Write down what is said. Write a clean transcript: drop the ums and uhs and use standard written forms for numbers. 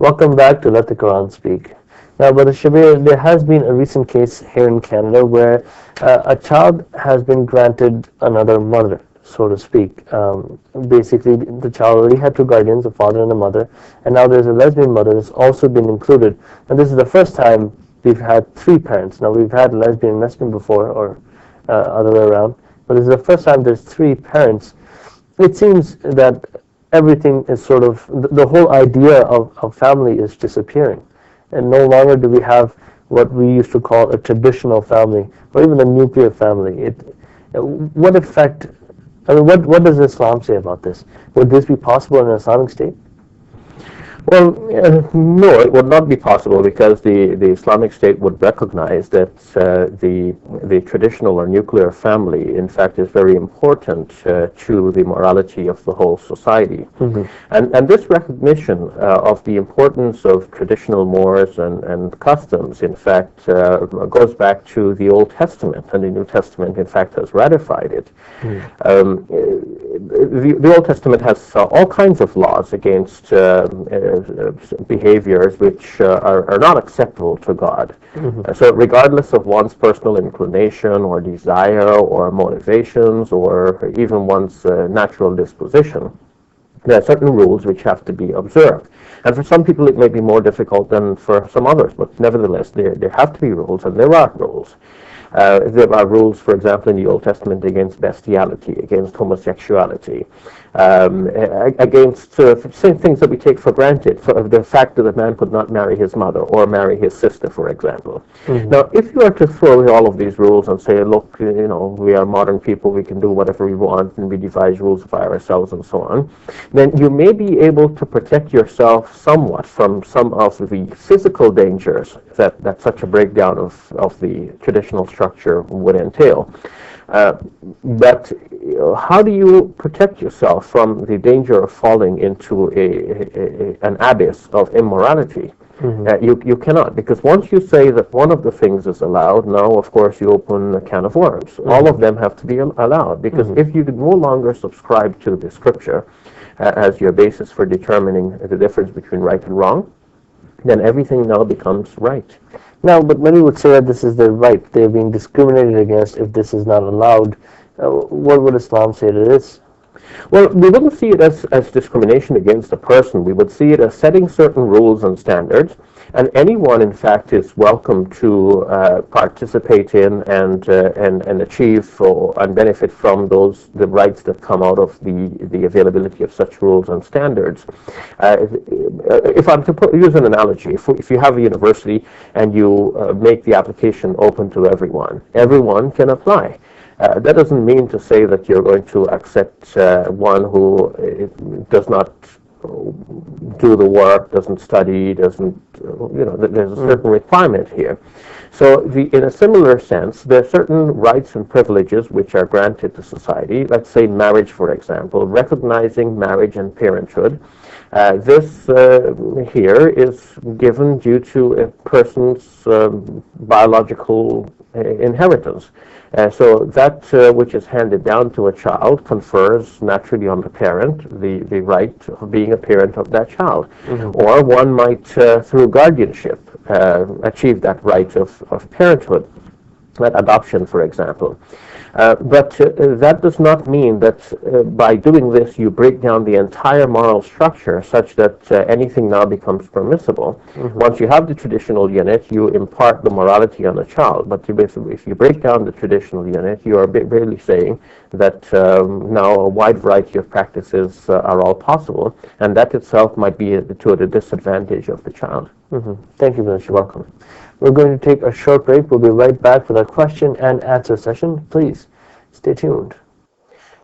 Welcome back to Let the Quran Speak. Now, Brother Shabir, there has been a recent case here in Canada where a child has been granted another mother, so to speak. Basically, the child already had two guardians, a father and a mother, and now there's a lesbian mother that's also been included. And this is the first time we've had three parents. Now, we've had lesbian and lesbian before, or other way around, but this is the first time there's three parents. It seems that everything is sort of, the whole idea of family is disappearing. And no longer do we have what we used to call a traditional family, or even a nuclear family. What effect, what does Islam say about this? Would this be possible in an Islamic state? Well, no, it would not be possible because the Islamic State would recognize that the traditional or nuclear family, in fact, is very important to the morality of the whole society. Mm-hmm. And this recognition of the importance of traditional mores and customs, in fact, goes back to the Old Testament, and the New Testament, in fact, has ratified it. Mm. The Old Testament has all kinds of laws against behaviors which are not acceptable to God. Mm-hmm. So regardless of one's personal inclination or desire or motivations or even one's natural disposition, there are certain rules which have to be observed. And for some people it may be more difficult than for some others, but nevertheless there have to be rules, and there are rules. There are rules, for example, in the Old Testament against bestiality, against homosexuality, against things that we take for granted, for the fact that a man could not marry his mother or marry his sister, for example. Mm-hmm. Now, if you are to throw away all of these rules and say, look, we are modern people, we can do whatever we want, and we devise rules by ourselves and so on, then you may be able to protect yourself somewhat from some of the physical dangers that such a breakdown of the traditional structure would entail. But how do you protect yourself from the danger of falling into an abyss of immorality? Mm-hmm. You cannot, because once you say that one of the things is allowed, now of course you open a can of worms. Mm-hmm. All of them have to be allowed, because mm-hmm. if you no longer subscribe to the scripture as your basis for determining the difference between right and wrong, then everything now becomes right. Now, but many would say that this is their right. They're being discriminated against if this is not allowed. What would Islam say to this? Well, we wouldn't see it as discrimination against a person. We would see it as setting certain rules and standards, and anyone, in fact, is welcome to participate in and achieve and benefit from the rights that come out of the availability of such rules and standards. If I'm to use an analogy, if you have a university and you make the application open to everyone can apply. That doesn't mean to say that you're going to accept one who does not do the work, doesn't study, doesn't, there's a certain requirement here. So in a similar sense, there are certain rights and privileges which are granted to society. Let's say marriage, for example, recognizing marriage and parenthood. This here is given due to a person's biological inheritance. So that which is handed down to a child confers naturally on the parent the right of being a parent of that child. Mm-hmm. Or one might, through guardianship, achieve that right of parenthood, adoption, for example. But that does not mean that by doing this you break down the entire moral structure such that anything now becomes permissible. Mm-hmm. Once you have the traditional unit, you impart the morality on the child. But if you break down the traditional unit, you are really saying that now a wide variety of practices are all possible, and that itself might be to the disadvantage of the child. Mm-hmm. Thank you, Minister. Welcome. We're going to take a short break. We'll be right back for the question and answer session. Please stay tuned.